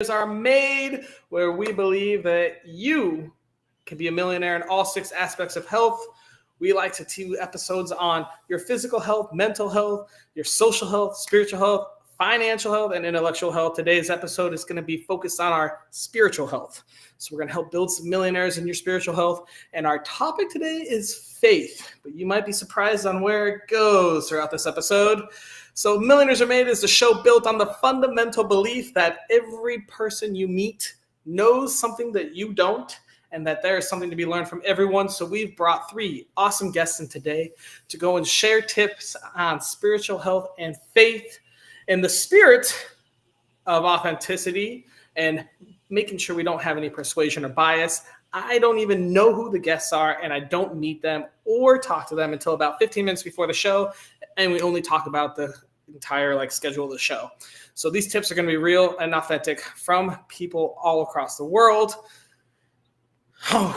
Are made, where we believe that you can be a millionaire in all 6 aspects of health. We like to do episodes on your physical health, mental health, your social health, spiritual health, financial health, and intellectual health. Today's episode is going to be focused on our spiritual health. So we're going to help build some millionaires in your spiritual health. And our topic today is faith, but you might be surprised on where it goes throughout this episode. So Millionaires R Made is a show built on the fundamental belief that every person you meet knows something that you don't, and that there is something to be learned from everyone. So we've brought 3 awesome guests in today to go and share tips on spiritual health and faith in the spirit of authenticity and making sure we don't have any persuasion or bias. I don't even know who the guests are, and I don't meet them or talk to them until about 15 minutes before the show, and we only talk about the entire schedule of the show. So these tips are going to be real and authentic from people all across the world.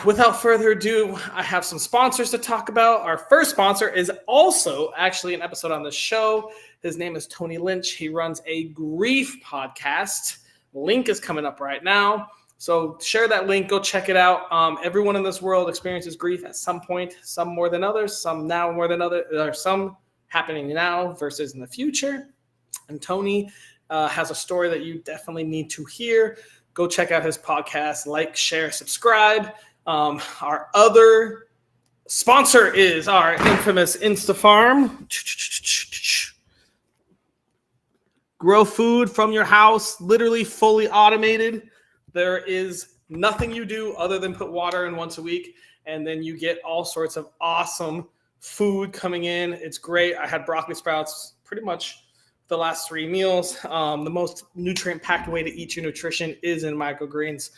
Without further ado, I have some sponsors to talk about. Our first sponsor is also actually an episode on the show. His name is Tony Lynch. He runs a grief podcast. Link is coming up right now. So share that link. Go check it out. Everyone in this world experiences grief at some point, some more than others, some now more than others, or some happening now versus in the future. And Tony has a story that you definitely need to hear. Go check out his podcast, like, share, subscribe. Our other sponsor is our infamous InstaFarm. Grow food from your house, literally fully automated. There is nothing you do other than put water in once a week, and then you get all sorts of awesome food coming in. It's great. I had broccoli sprouts pretty much the last 3 meals. The most nutrient-packed way to eat your nutrition is in microgreens.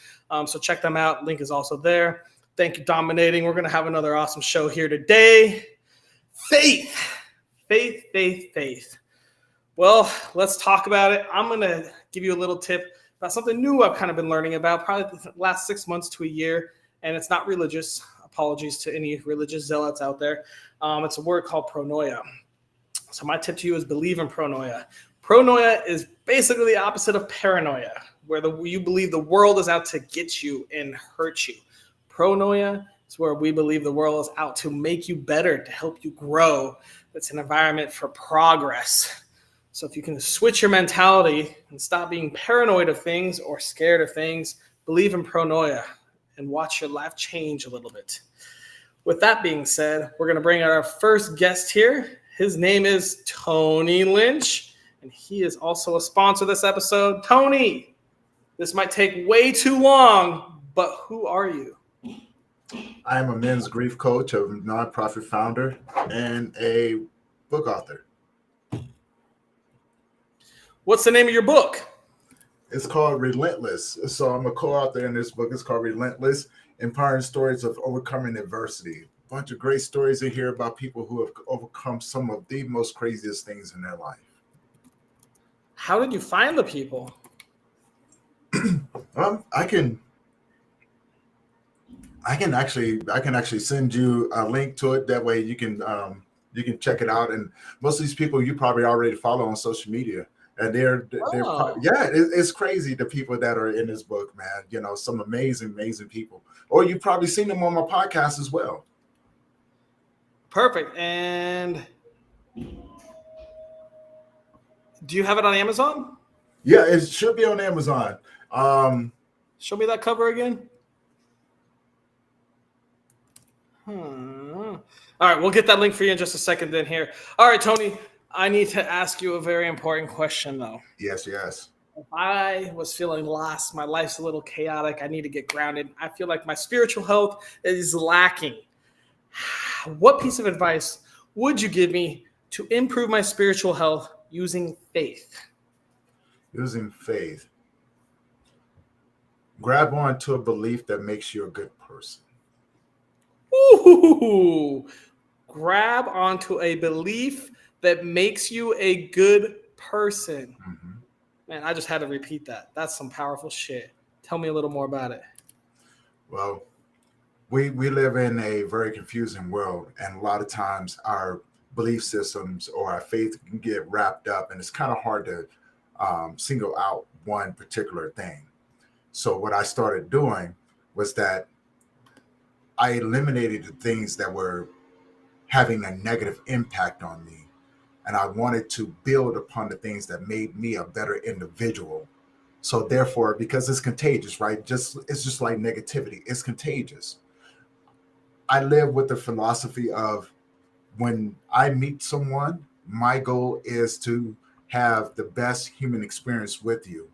So check them out. Link is also there. Thank you, Dominating. We're going to have another awesome show here today. Faith. Faith, faith, faith. Well, let's talk about it. I'm going to give you a little tip about something new I've kind of been learning about probably the last 6 months to a year, and it's not religious. Apologies to any religious zealots out there. It's a word called pronoia. So my tip to you is believe in pronoia. Pronoia is basically the opposite of paranoia, where you believe the world is out to get you and hurt you. Pronoia is where we believe the world is out to make you better, to help you grow. It's an environment for progress. So if you can switch your mentality and stop being paranoid of things or scared of things, believe in pronoia and watch your life change a little bit. With that being said, we're going to bring out our first guest here. His name is Tony Lynch, and he is also a sponsor of this episode. Tony, this might take way too long, but who are you? I am a men's grief coach, a nonprofit founder, and a book author. What's the name of your book? It's called Relentless. So I'm a co-author in this book. It's called Relentless, Empowering Stories of Overcoming Adversity. A bunch of great stories in here about people who have overcome some of the most craziest things in their life. How did you find the people? I can actually send you a link to it. That way you can check it out. And most of these people you probably already follow on social media. And it's crazy the people that are in this book, man. Some amazing people. Or you've probably seen them on my podcast as well. Perfect. And do you have it on Amazon? Yeah, it should be on Amazon. Show me that cover again. All right, we'll get that link for you in just a second then here. All right, Tony, I need to ask you a very important question, though. Yes. If I was feeling lost, my life's a little chaotic, I need to get grounded, I feel like my spiritual health is lacking. What piece of advice would you give me to improve my spiritual health using faith? Using faith. Grab on to a belief that makes you a good person. Ooh, grab onto a belief that makes you a good person. Mm-hmm. Man, I just had to repeat that. That's some powerful shit. Tell me a little more about it. Well, we live in a very confusing world, and a lot of times our belief systems or our faith can get wrapped up, and it's kind of hard to single out one particular thing. So what I started doing was that I eliminated the things that were having a negative impact on me. And I wanted to build upon the things that made me a better individual. So therefore, because it's contagious, right? It's just like negativity. It's contagious. I live with the philosophy of when I meet someone, my goal is to have the best human experience with you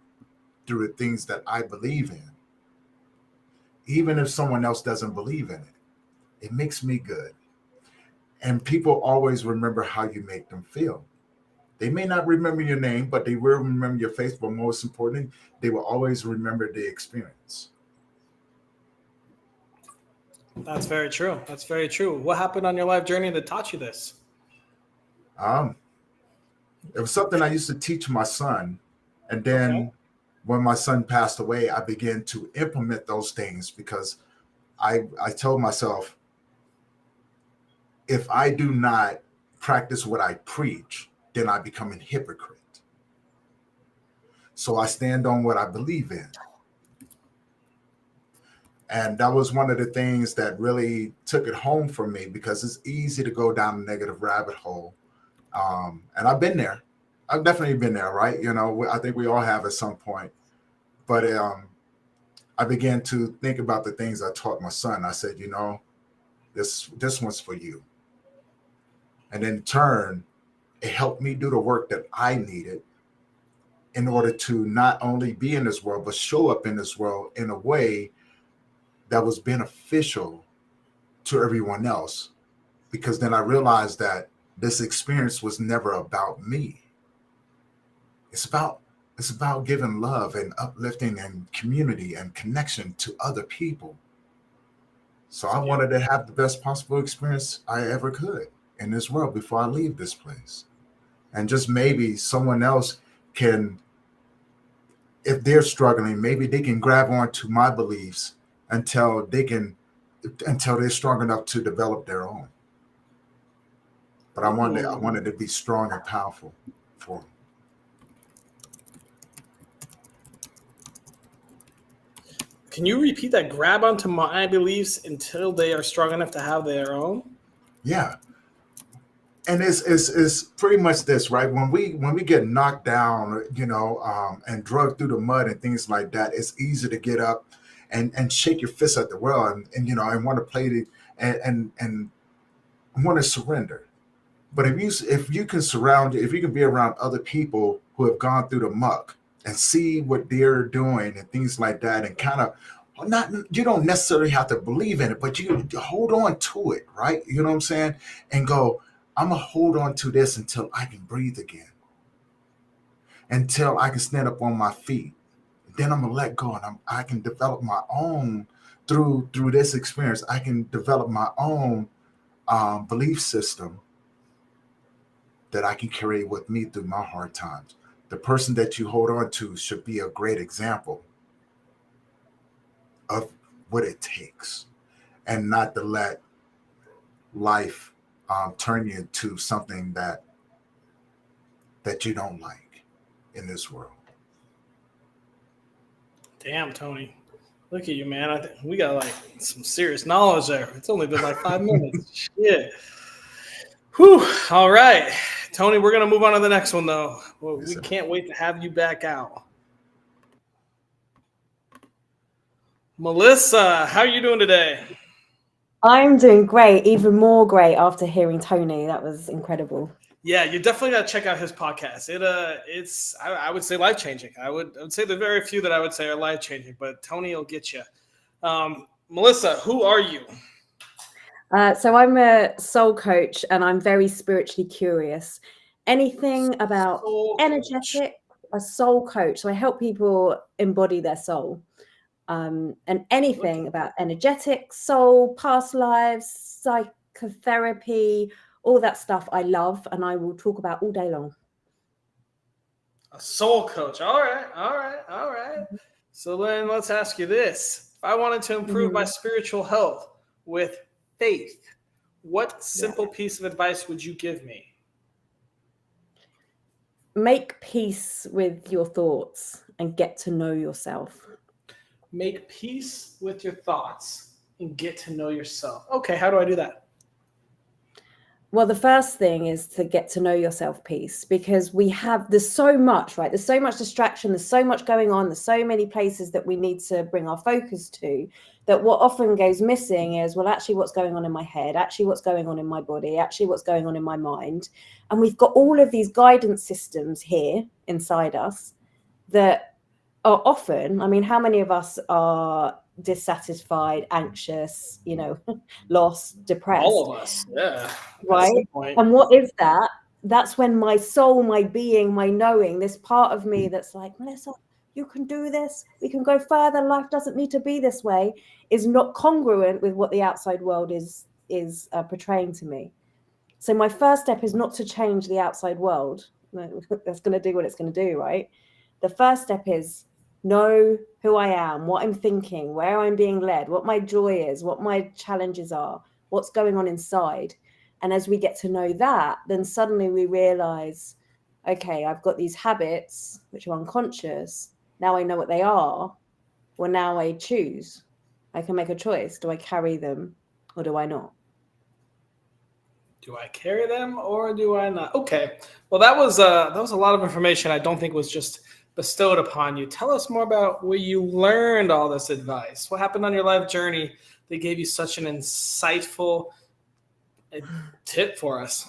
through the things that I believe in. Even if someone else doesn't believe in it, it makes me good. And people always remember how you make them feel. They may not remember your name, but they will remember your face. But most importantly, they will always remember the experience. That's very true. That's very true. What happened on your life journey that taught you this? It was something I used to teach my son. And then when my son passed away, I began to implement those things because I told myself, if I do not practice what I preach, then I become a hypocrite. So I stand on what I believe in. And that was one of the things that really took it home for me, because it's easy to go down a negative rabbit hole. And I've been there. I've definitely been there, right? You know, I think we all have at some point. But I began to think about the things I taught my son. I said, you know, this one's for you. And in turn, it helped me do the work that I needed in order to not only be in this world, but show up in this world in a way that was beneficial to everyone else. Because then I realized that this experience was never about me. It's about giving love and uplifting and community and connection to other people. So I wanted to have the best possible experience I ever could in this world before I leave this place. And just maybe someone else can, if they're struggling, maybe they can grab onto my beliefs until they're strong enough to develop their own. But I wanted to be strong and powerful for them. Can you repeat that? Grab onto my beliefs until they are strong enough to have their own? Yeah. And it's pretty much this, right? When we get knocked down, you know, and drugged through the mud and things like that, it's easy to get up and shake your fist at the world and you know, and want to play the and want to surrender. But if you can be around other people who have gone through the muck and see what they're doing and things like that, and kind of you don't necessarily have to believe in it, but you hold on to it, right? You know what I'm saying? And go, I'm gonna hold on to this until I can breathe again, until I can stand up on my feet. Then I'm gonna let go, and I can develop my own through this experience. I can develop my own belief system that I can carry with me through my hard times. The person that you hold on to should be a great example of what it takes, and not to let life turn you into something that you don't like in this world. Damn, Tony. Look at you, man. I think we got like some serious knowledge there. It's only been like 5 minutes. Shit. Whew. All right. Tony, we're going to move on to the next one, though. Well, we can't wait to have you back out. Melissa, how are you doing today? I'm doing great, even more great after hearing Tony. That was incredible. Yeah, you definitely got to check out his podcast. It's I would say life-changing. I would say there are very few that I would say are life-changing, but Tony will get you. Melissa, who are you? So I'm a soul coach, and I'm very spiritually curious. Anything about energetic, a soul coach. So I help people embody their soul. And anything about energetic, soul, past lives, psychotherapy, all that stuff I love, and I will talk about all day long. A soul coach. All right. So then let's ask you this. If I wanted to improve my spiritual health with faith, what simple piece of advice would you give me? Make peace with your thoughts and get to know yourself. make peace with your thoughts and get to know yourself. Okay, how do I do that? Well, the first thing is to get to know yourself piece, because there's so much, right? There's so much distraction. There's so much going on. There's so many places that we need to bring our focus to, that what often goes missing is, well, actually what's going on in my head, actually what's going on in my body, actually what's going on in my mind. And we've got all of these guidance systems here inside us that are often, I mean, how many of us are dissatisfied, anxious, lost, depressed? All of us, yeah. Right. And what is that? That's when my soul, my being, my knowing, this part of me that's like, Melissa, you can do this. We can go further. Life doesn't need to be this way, is not congruent with what the outside world is portraying to me. So my first step is not to change the outside world. That's going to do what it's going to do, right? The first step is know who I am, what I'm thinking, where I'm being led, what my joy is, what my challenges are, what's going on inside. And as we get to know that, then suddenly we realize, okay, I've got these habits which are unconscious. Now I know what they are. Well, now I choose. I can make a choice. Do I carry them or do I not? Do I carry them or do I not? Okay. Well, that was a lot of information I don't think was just bestowed upon you. Tell us more about where you learned all this advice. What happened on your life journey that gave you such an insightful tip for us?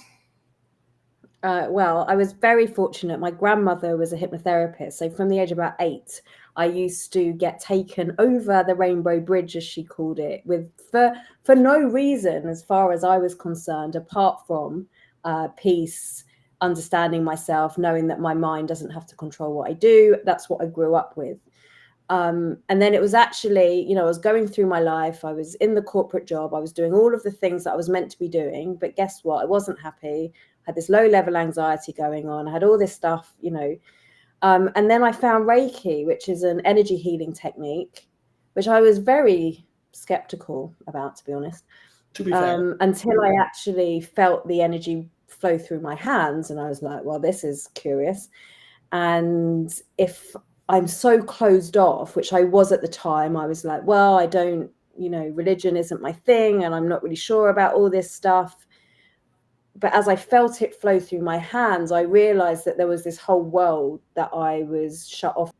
Well, I was very fortunate. My grandmother was a hypnotherapist. So from the age of about 8, I used to get taken over the Rainbow Bridge, as she called it, for no reason, as far as I was concerned, apart from peace, understanding myself, knowing that my mind doesn't have to control what I do. That's what I grew up with. And then it was actually, I was going through my life. I was in the corporate job. I was doing all of the things that I was meant to be doing. But guess what? I wasn't happy. I had this low level anxiety going on. I had all this stuff, and then I found Reiki, which is an energy healing technique, which I was very skeptical about, to be honest, to be fair. Until I actually felt the energy flow through my hands. And I was like, well, this is curious. And if I'm so closed off, which I was at the time, I was like, well, I don't, religion isn't my thing, and I'm not really sure about all this stuff. But as I felt it flow through my hands, I realized that there was this whole world that I was shut off.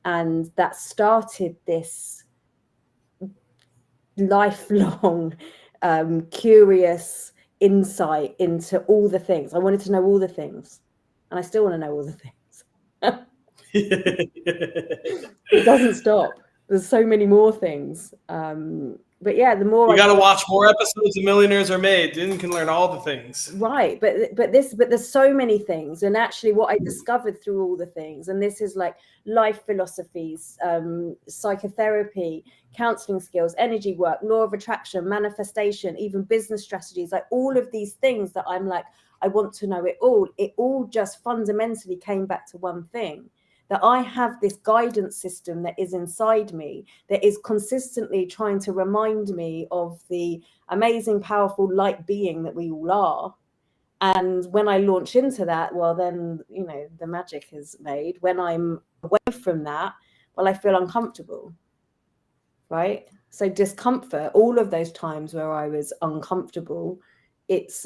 And that started this lifelong, curious insight into all the things. I wanted to know all the things, and I still want to know all the things. It doesn't stop. There's so many more things. But yeah, the more you got to watch more episodes of Millionaires Are Made, then you can learn all the things. Right, but there's so many things, and actually, what I discovered through all the things, and this is like life philosophies, psychotherapy, counseling skills, energy work, law of attraction, manifestation, even business strategies, like all of these things that I'm like, I want to know it all. It all just fundamentally came back to one thing. That I have this guidance system that is inside me, that is consistently trying to remind me of the amazing, powerful light being that we all are. And when I launch into that, well, then, the magic is made. When I'm away from that, well, I feel uncomfortable, right? So discomfort, all of those times where I was uncomfortable, it's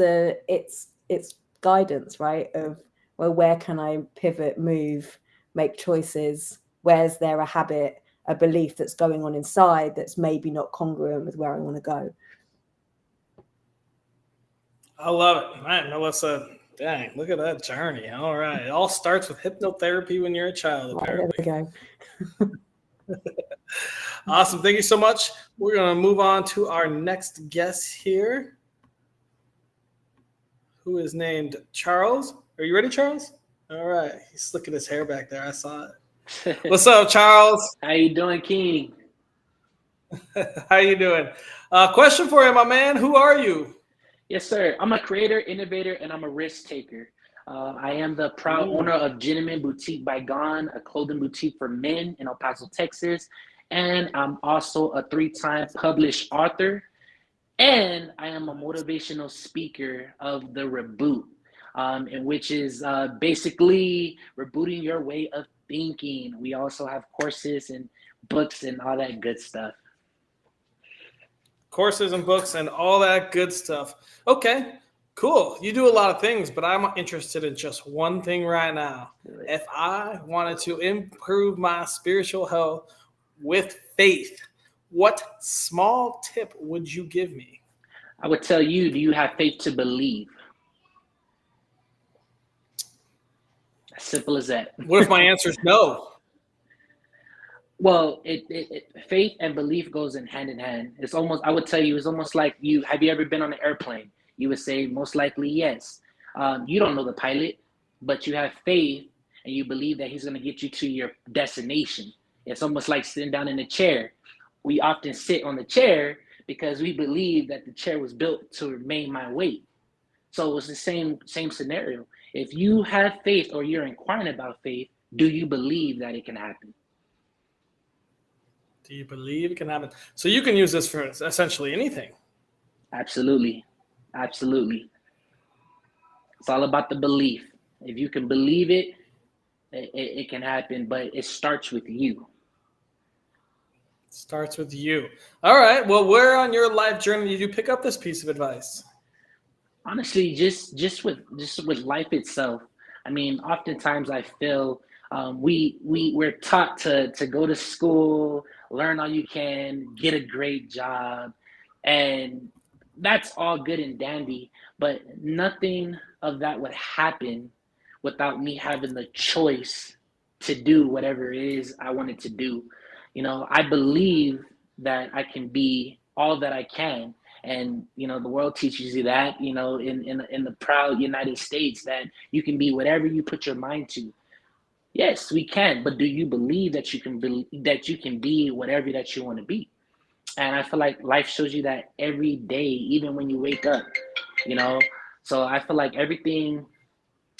guidance, right? Of, well, where can I pivot, move, make choices? Where's there a habit, a belief that's going on inside that's maybe not congruent with where I want to go? I love it. Man, Melissa, dang, look at that journey. All right. It all starts with hypnotherapy when you're a child, apparently. There we go. Awesome. Thank you so much. We're going to move on to our next guest here, who is named Charles. Are you ready, Charles? All right. He's slicking his hair back there. I saw it. What's up, Charles? How you doing, King? How you doing? Question for you, my man. Who are you? Yes, sir. I'm a creator, innovator, and I'm a risk taker. I am the proud owner of Gamen Boutique by Gamen, a clothing boutique for men in El Paso, Texas. And I'm also a 3-time published author. And I am a motivational speaker of the Reboot. And which is basically rebooting your way of thinking. We also have courses, and books and all that good stuff. Courses and books and all that good stuff. Okay, cool. You do a lot of things, but I'm interested in just one thing right now. If I wanted to improve my spiritual health with faith, what small tip would you give me? I would tell you, do you have faith to believe? As simple as that. What if my answer is no? Well, faith and belief goes in hand. It's almost, I would tell you, it's almost like have you ever been on an airplane? You would say most likely yes. You don't know the pilot, but you have faith and you believe that he's going to get you to your destination. It's almost like sitting down in a chair. We often sit on the chair because we believe that the chair was built to remain my weight. So it's the same scenario. If you have faith or you're inquiring about faith, do you believe that it can happen? Do you believe it can happen? So you can use this for essentially anything. Absolutely. Absolutely. It's all about the belief. If you can believe it, it can happen, but it starts with you. Starts with you. All right. Well, where on your life journey did you pick up this piece of advice? Honestly, just with life itself. I mean, oftentimes I feel we're taught to go to school, learn all you can, get a great job, and that's all good and dandy, but nothing of that would happen without me having the choice to do whatever it is I wanted to do. You know, I believe that I can be all that I can. And, you know, the world teaches you that, you know, in the proud United States, that you can be whatever you put your mind to. Yes, we can. But do you believe that you can be whatever that you want to be? And I feel like life shows you that every day, even when you wake up, you know. So I feel like everything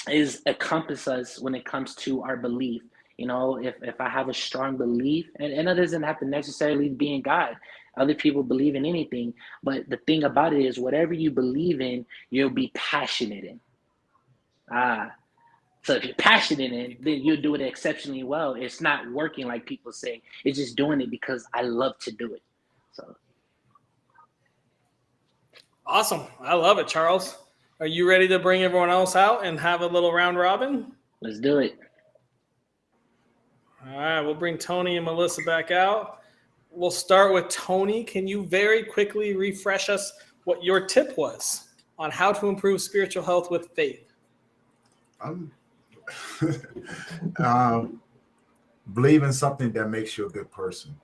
is encompass us when it comes to our belief. You know, if I have a strong belief, and it doesn't have to necessarily be in God. Other people believe in anything. But the thing about it is, whatever you believe in, you'll be passionate in. So if you're passionate in it, then you'll do it exceptionally well. It's not working like people say. It's just doing it because I love to do it. So awesome. I love it, Charles. Are you ready to bring everyone else out and have a little round robin? Let's do it. All right, we'll bring Tony and Melissa back out. We'll start with Tony. Can you very quickly refresh us what your tip was on how to improve spiritual health with faith? Believe in something that makes you a good person.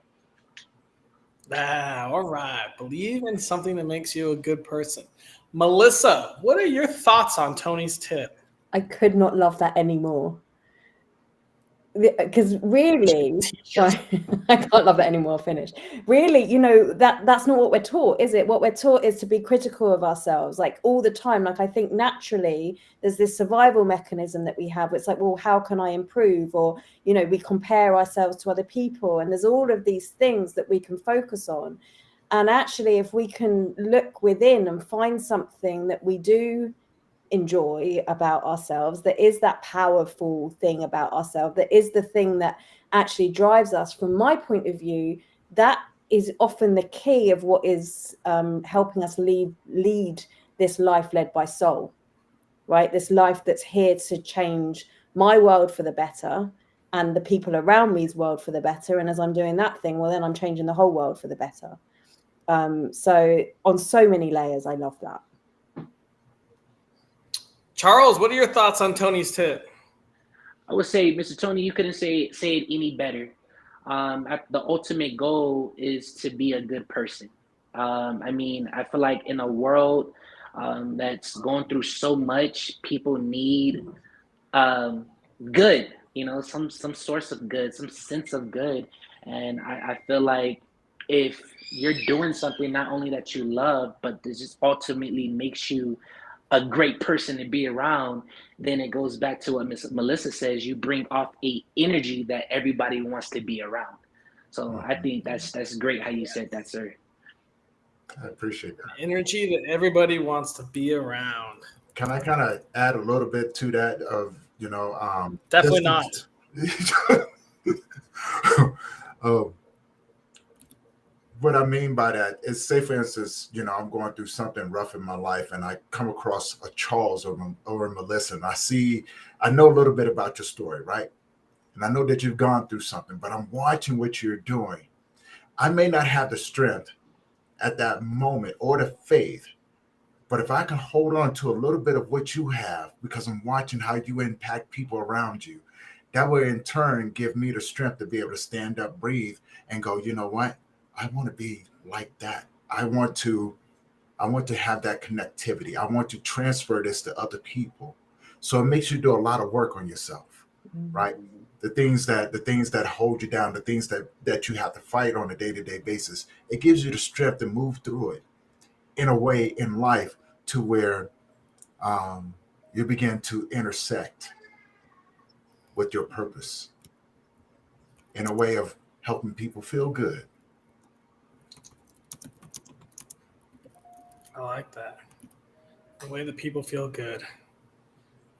All right. Believe in something that makes you a good person. Melissa, what are your thoughts on Tony's tip? I could not love that anymore. Because really, I can't love that anymore. Finish. Really, you know, that's not what we're taught, is it? What we're taught is to be critical of ourselves, like all the time. Like I think naturally there's this survival mechanism that we have. It's like, well, how can I improve? Or, you know, we compare ourselves to other people, and there's all of these things that we can focus on. And actually, if we can look within and find something that we do enjoy about ourselves, that is that powerful thing about ourselves, that is the thing that actually drives us, from my point of view, that is often the key of what is helping us lead this life led by soul, right? This life that's here to change my world for the better and the people around me's world for the better. And as I'm doing that thing, well, then I'm changing the whole world for the better. So on so many layers, I love that. Charles, what are your thoughts on Tony's tip? I would say, Mr. Tony, you couldn't say it any better. The ultimate goal is to be a good person. I mean, I feel like in a world that's going through so much, people need good, you know, some source of good, some sense of good. And I feel like if you're doing something not only that you love, but this just ultimately makes you a great person to be around, then it goes back to what Miss Melissa says. You bring off a energy that everybody wants to be around. So I think that's great how you said that, sir. I appreciate that. Energy that everybody wants to be around. Can I kind of add a little bit to that of, you know, definitely not. what I mean by that is, say for instance, you know, I'm going through something rough in my life and I come across a Charles or a Melissa, and I know a little bit about your story, right? And I know that you've gone through something, but I'm watching what you're doing. I may not have the strength at that moment or the faith, but if I can hold on to a little bit of what you have, because I'm watching how you impact people around you, that will in turn give me the strength to be able to stand up, breathe, and go, you know what? I want to be like that. I want to have that connectivity. I want to transfer this to other people. So it makes you do a lot of work on yourself, right? The things that hold you down, the things that you have to fight on a day-to-day basis, it gives you the strength to move through it in a way in life to where you begin to intersect with your purpose in a way of helping people feel good. I like that. The way that people feel good.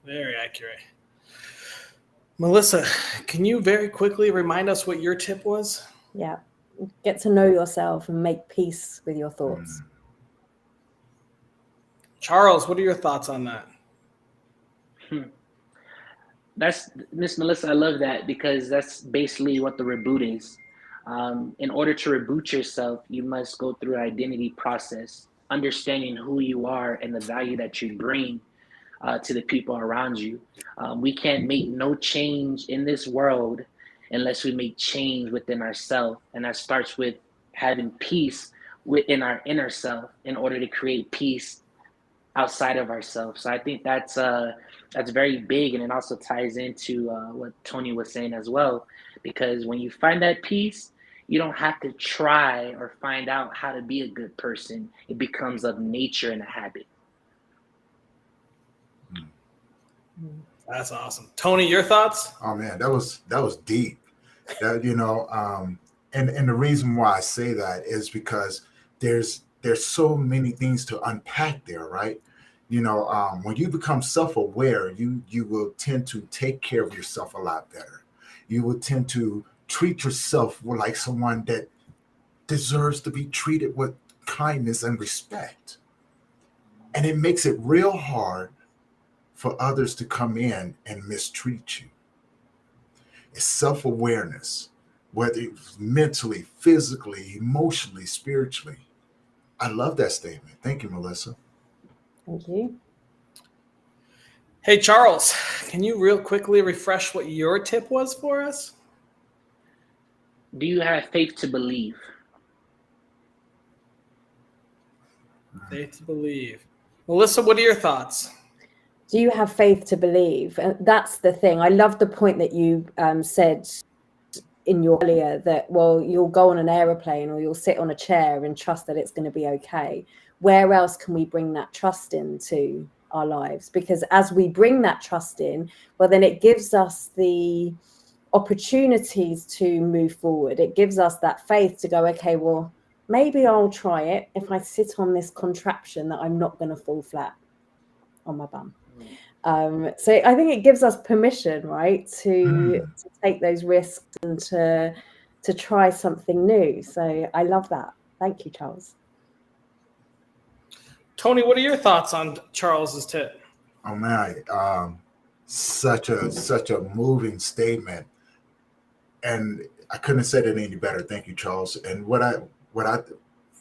Very accurate. Melissa, can you very quickly remind us what your tip was? Yeah. Get to know yourself and make peace with your thoughts. Charles, what are your thoughts on that? That's Miss Melissa. I love that, because that's basically what the reboot is. In order to reboot yourself, you must go through an identity process, understanding who you are and the value that you bring to the people around you. We can't make no change in this world unless we make change within ourselves. And that starts with having peace within our inner self in order to create peace outside of ourselves. So I think that's very big, and it also ties into what Tony was saying as well, because when you find that peace, you don't have to try or find out how to be a good person. It becomes of nature and a habit. That's awesome. Tony, your thoughts? Oh man, that was deep. That, you know, and the reason why I say that is because there's so many things to unpack there, right? You know, when you become self-aware, you will tend to take care of yourself a lot better. You will tend to treat yourself like someone that deserves to be treated with kindness and respect. And it makes it real hard for others to come in and mistreat you. It's self-awareness, whether it's mentally, physically, emotionally, spiritually. I love that statement. Thank you, Melissa. Thank you. Hey, Charles, can you real quickly refresh what your tip was for us? Do you have faith to believe? Faith to believe. Melissa, what are your thoughts? Do you have faith to believe? And that's the thing. I love the point that you said in your earlier, that, well, you'll go on an aeroplane or you'll sit on a chair and trust that it's going to be okay. Where else can we bring that trust into our lives? Because as we bring that trust in, well, then it gives us the opportunities to move forward. It gives us that faith to go, okay, well, maybe I'll try it if I sit on this contraption that I'm not going to fall flat on my bum. So I think it gives us permission, right, to take those risks and to try something new. So I love that. Thank you, Charles. Tony, what are your thoughts on Charles's tip? Oh man, such a moving statement, and I couldn't have said it any better. Thank you, Charles. And what I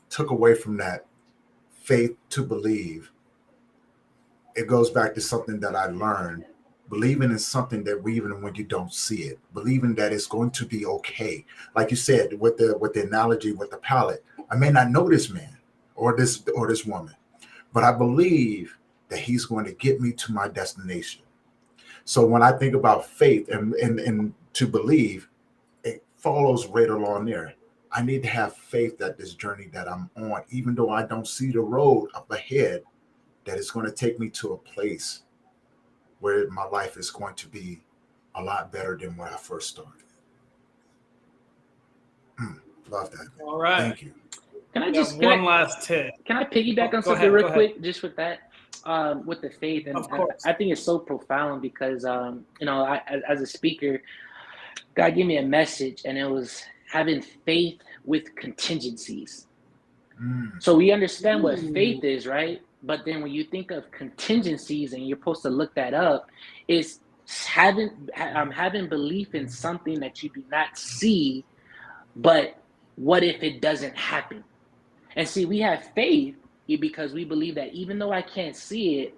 took away from that, faith to believe, it goes back to something that I learned. Believing in something that even when you don't see it, believing that it's going to be okay. Like you said, with the analogy with the pallet, I may not know this man or this woman, but I believe that he's going to get me to my destination. So when I think about faith and to believe, it follows right along there. I need to have faith that this journey that I'm on, even though I don't see the road up ahead, that it's going to take me to a place where my life is going to be a lot better than when I first started. Love that. All right. Thank you. Can I just one last tip? Can I piggyback on something real quick, just with that, with the faith? And of course. I think it's so profound because, you know, as a speaker, God gave me a message, and it was having faith with contingencies. So we understand what faith is, right? But then when you think of contingencies, and you're supposed to look that up, it's having belief in something that you do not see, but what if it doesn't happen? And see, we have faith because we believe that even though I can't see it,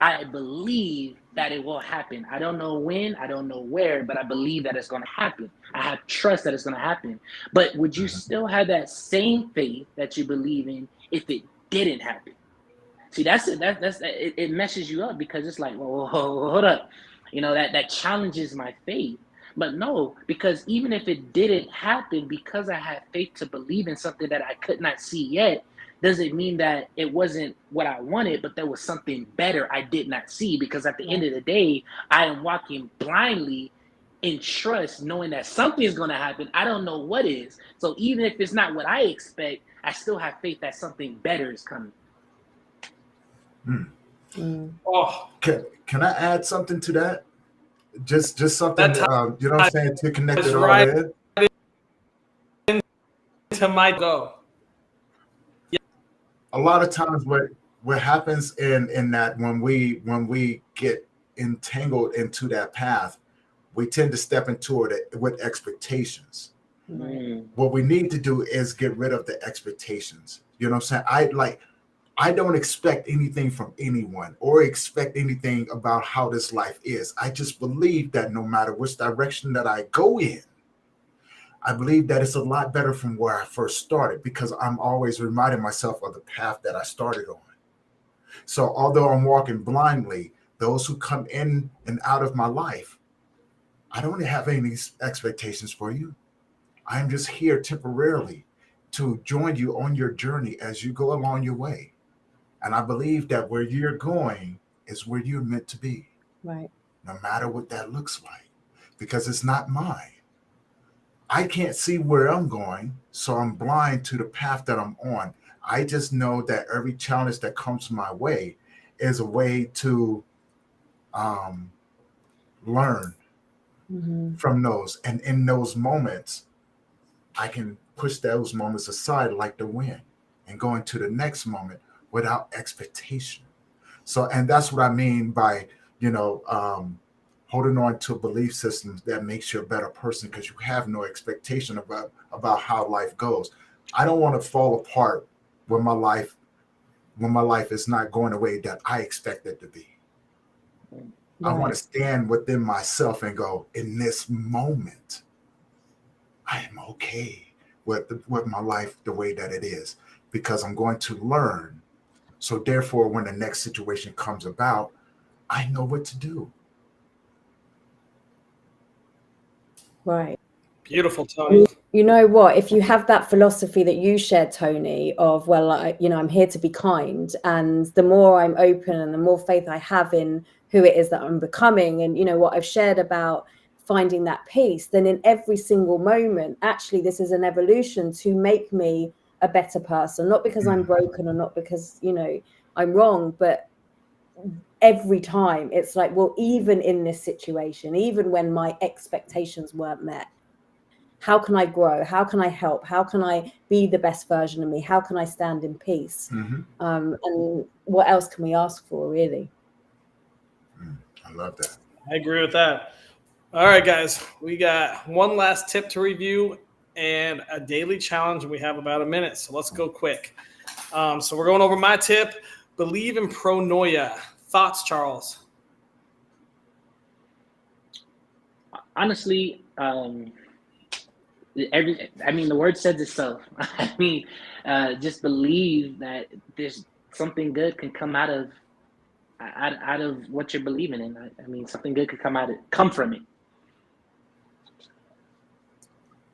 I believe that it will happen. I don't know when, I don't know where, but I believe that it's going to happen. I have trust that it's going to happen. But would you still have that same faith that you believe in if it didn't happen? See, it messes you up, because it's like, well, hold up. You know, that challenges my faith. But no, because even if it didn't happen, because I had faith to believe in something that I could not see yet, doesn't mean that it wasn't what I wanted, but there was something better I did not see. Because at the end of the day, I am walking blindly in trust, knowing that something is going to happen. I don't know what is. So even if it's not what I expect, I still have faith that something better is coming. Oh, can I add something to that? Just something, you know what I'm saying, to connect it all in. To my go. A lot of times what happens in that, when we get entangled into that path, we tend to step into it with expectations. What we need to do is get rid of the expectations. You know what I'm saying? I don't expect anything from anyone or expect anything about how this life is. I just believe that no matter which direction that I go in, I believe that it's a lot better from where I first started, because I'm always reminding myself of the path that I started on. So although I'm walking blindly, those who come in and out of my life, I don't have any expectations for you. I'm just here temporarily to join you on your journey as you go along your way. And I believe that where you're going is where you're meant to be. Right. No matter what that looks like, because it's not mine. I can't see where I'm going, so I'm blind to the path that I'm on. I just know that every challenge that comes my way is a way to learn from those. And in those moments, I can push those moments aside like the wind and go into the next moment without expectation. So, and that's what I mean by, holding on to belief systems that makes you a better person, because you have no expectation about how life goes. I don't want to fall apart when my life is not going the way that I expect it to be. Right. I want to stand within myself and go, in this moment, I am okay with my life the way that it is, because I'm going to learn. So therefore, when the next situation comes about, I know what to do. Right. Beautiful, Tony. You know what? If you have that philosophy that you shared, Tony, of, well, I'm here to be kind, and the more I'm open and the more faith I have in who it is that I'm becoming, and what I've shared about finding that peace, then in every single moment, actually, this is an evolution to make me a better person, not because I'm broken or not because, I'm wrong, but every time it's like, well, even in this situation, even when my expectations weren't met, how can I grow? How can I help? How can I be the best version of me? How can I stand in peace? And what else can we ask for, really? I love that. I agree with that. All right, guys, we got one last tip to review and a daily challenge. We have about a minute, so let's go quick. So we're going over my tip. Believe in pronoia. Thoughts, Charles? Honestly, the word says itself. Just believe that there's something good can come out of what you're believing in. Something good could come from it.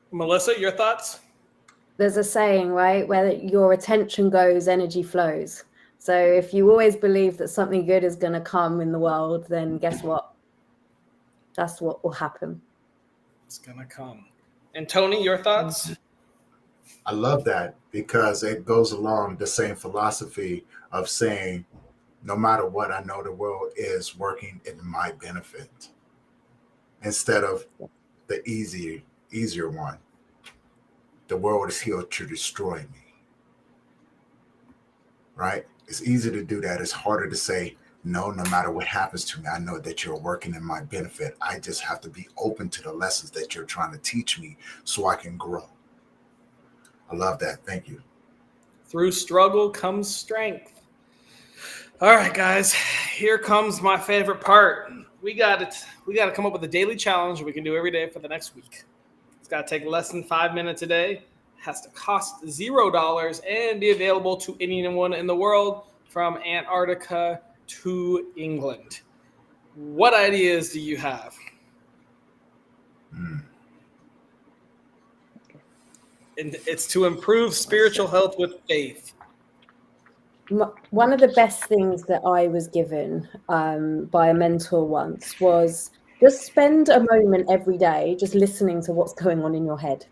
Melissa, your thoughts? There's a saying, right, where your attention goes, energy flows. So if you always believe that something good is going to come in the world, then guess what? That's what will happen. It's going to come. And Tony, your thoughts? I love that, because it goes along the same philosophy of saying, no matter what, I know the world is working in my benefit, instead of the easier one. the world is here to destroy me. Right? It's easy to do that. It's harder to say, no matter what happens to me, I know that you're working in my benefit. I just have to be open to the lessons that you're trying to teach me so I can grow. I love that. Thank you. Through struggle comes strength. All right, guys, here comes my favorite part. We got to come up with a daily challenge we can do every day for the next week. It's got to take less than 5 minutes a day. Has to cost $0 and be available to anyone in the world from Antarctica to England. What ideas do you have? And it's to improve spiritual health with faith. One of the best things that I was given by a mentor once was just spend a moment every day just listening to what's going on in your head.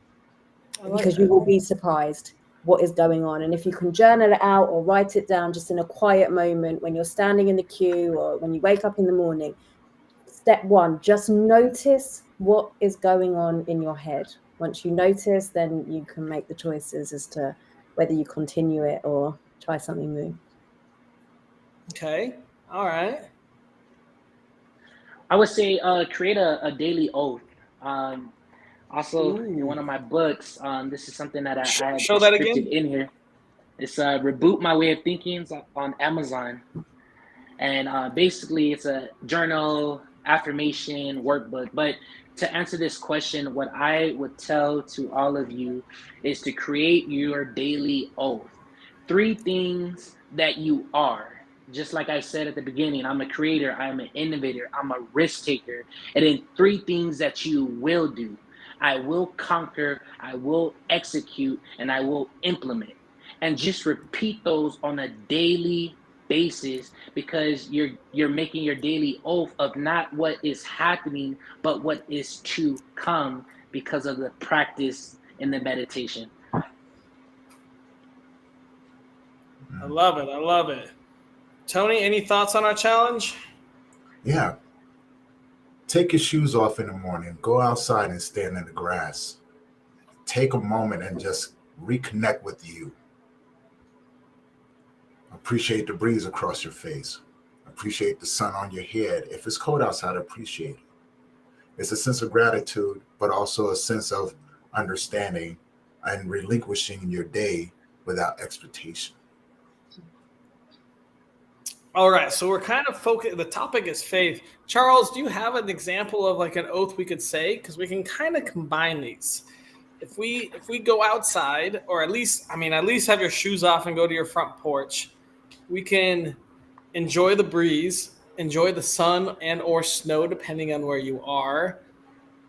Because you will be surprised what is going on. And if you can journal it out or write it down just in a quiet moment when you're standing in the queue or when you wake up in the morning, step one, just notice what is going on in your head. Once you notice, then you can make the choices as to whether you continue it or try something new. Okay. All right. I would say create a daily oath. Also, in one of my books, this is something that I have show that again in here. It's Reboot My Way of Thinking on Amazon. And basically, it's a journal, affirmation, workbook. But to answer this question, what I would tell to all of you is to create your daily oath. 3 things that you are. Just like I said at the beginning, I'm a creator, I'm an innovator, I'm a risk taker. And then 3 things that you will do. I will conquer, I will execute, and I will implement. And just repeat those on a daily basis, because you're making your daily oath of not what is happening, but what is to come because of the practice in the meditation. I love it. I love it. Tony, any thoughts on our challenge? Yeah. Take your shoes off in the morning. Go outside and stand in the grass. Take a moment and just reconnect with you. Appreciate the breeze across your face. Appreciate the sun on your head. If it's cold outside, appreciate it. It's a sense of gratitude, but also a sense of understanding and relinquishing your day without expectation. All right, so we're kind of focused. The topic is faith. Charles, do you have an example of like an oath we could say? Because we can kind of combine these. If we go outside, or at least have your shoes off and go to your front porch, we can enjoy the breeze, enjoy the sun and or snow, depending on where you are.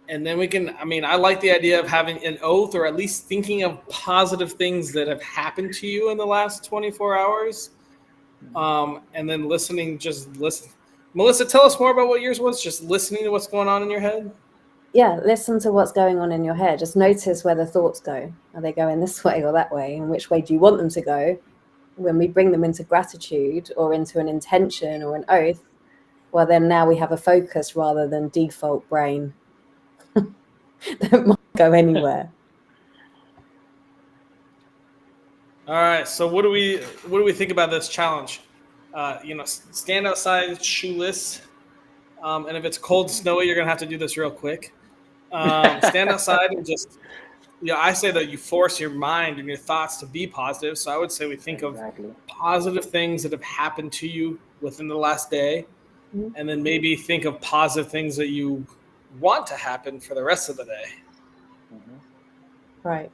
And then we can, I like the idea of having an oath, or at least thinking of positive things that have happened to you in the last 24 hours. And then listening, just listen. Melissa, tell us more about what yours was, just listening to what's going on in your head. Yeah, listen to what's going on in your head. Just notice where the thoughts go. Are they going this way or that way? And which way do you want them to go? When we bring them into gratitude or into an intention or an oath, well, then now we have a focus rather than default brain that might go anywhere. All right. So what do we think about this challenge? Stand outside shoeless. And if it's cold, snowy, you're going to have to do this real quick. Stand outside and just, I say that you force your mind and your thoughts to be positive. So I would say we think of positive things that have happened to you within the last day. Mm-hmm. And then maybe think of positive things that you want to happen for the rest of the day. Mm-hmm.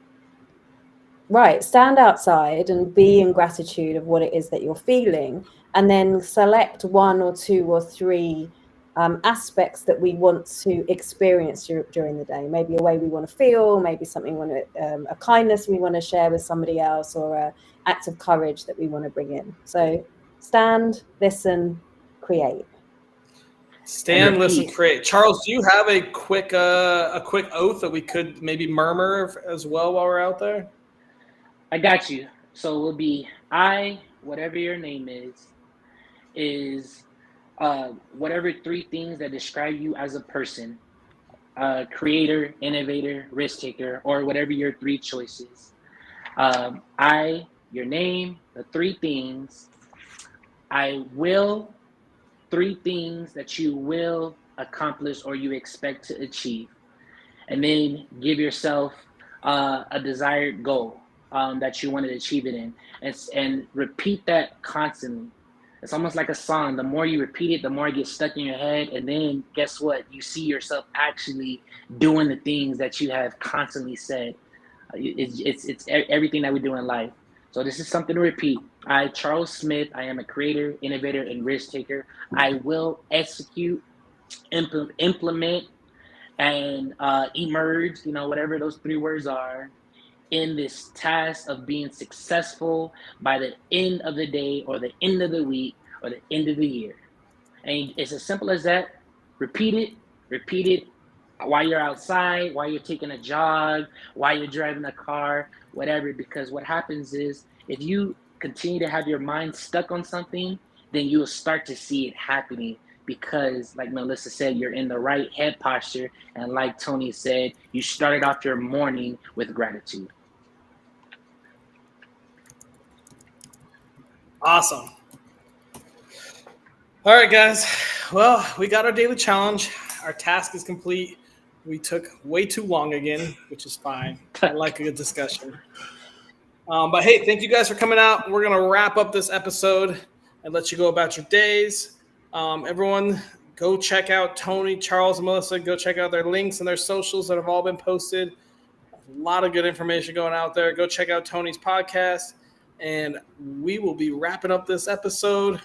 Right. Stand outside and be in gratitude of what it is that you're feeling. And then select 1 or 2 or 3 aspects that we want to experience during the day. Maybe a way we want to feel, maybe something a kindness we want to share with somebody else, or an act of courage that we want to bring in. So stand, listen, create. Stand, listen, create. Charles, do you have a quick oath that we could maybe murmur as well while we're out there? I got you. So it will be I, whatever your name is whatever 3 things that describe you as a person. creator, innovator, risk taker, or whatever your 3 choices. Your name, the 3 things. I will, 3 things that you will accomplish or you expect to achieve. And then give yourself a desired goal that you want to achieve it in. And repeat that constantly. It's almost like a song. The more you repeat it, the more it gets stuck in your head. And then guess what? You see yourself actually doing the things that you have constantly said. It's everything that we do in life. So this is something to repeat. I, Charles Smith, I am a creator, innovator, and risk taker. I will execute, implement, and emerge, whatever those 3 words are, in this task of being successful by the end of the day or the end of the week or the end of the year. And it's as simple as that. Repeat it while you're outside, while you're taking a jog, while you're driving a car, whatever, because what happens is if you continue to have your mind stuck on something, then you'll start to see it happening because, like Melissa said, you're in the right head posture. And like Tony said, you started off your morning with gratitude. Awesome. All right, guys. Well, we got our daily challenge. Our task is complete. We took way too long again, which is fine. I like a good discussion. But hey, thank you guys for coming out. We're going to wrap up this episode and let you go about your days. Everyone, go check out Tony, Charles, and Melissa. Go check out their links and their socials that have all been posted. A lot of good information going out there. Go check out Tony's podcast. And we will be wrapping up this episode.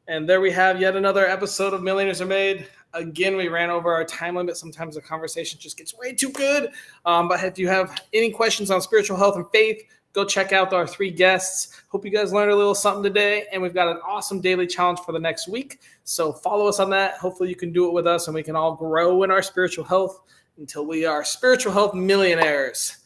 And there we have yet another episode of Millionaires R Made. Again, we ran over our time limit. Sometimes the conversation just gets way too good. But if you have any questions on spiritual health and faith, go check out our 3 guests. Hope you guys learned a little something today. And we've got an awesome daily challenge for the next week. So follow us on that. Hopefully you can do it with us and we can all grow in our spiritual health until we are spiritual health millionaires.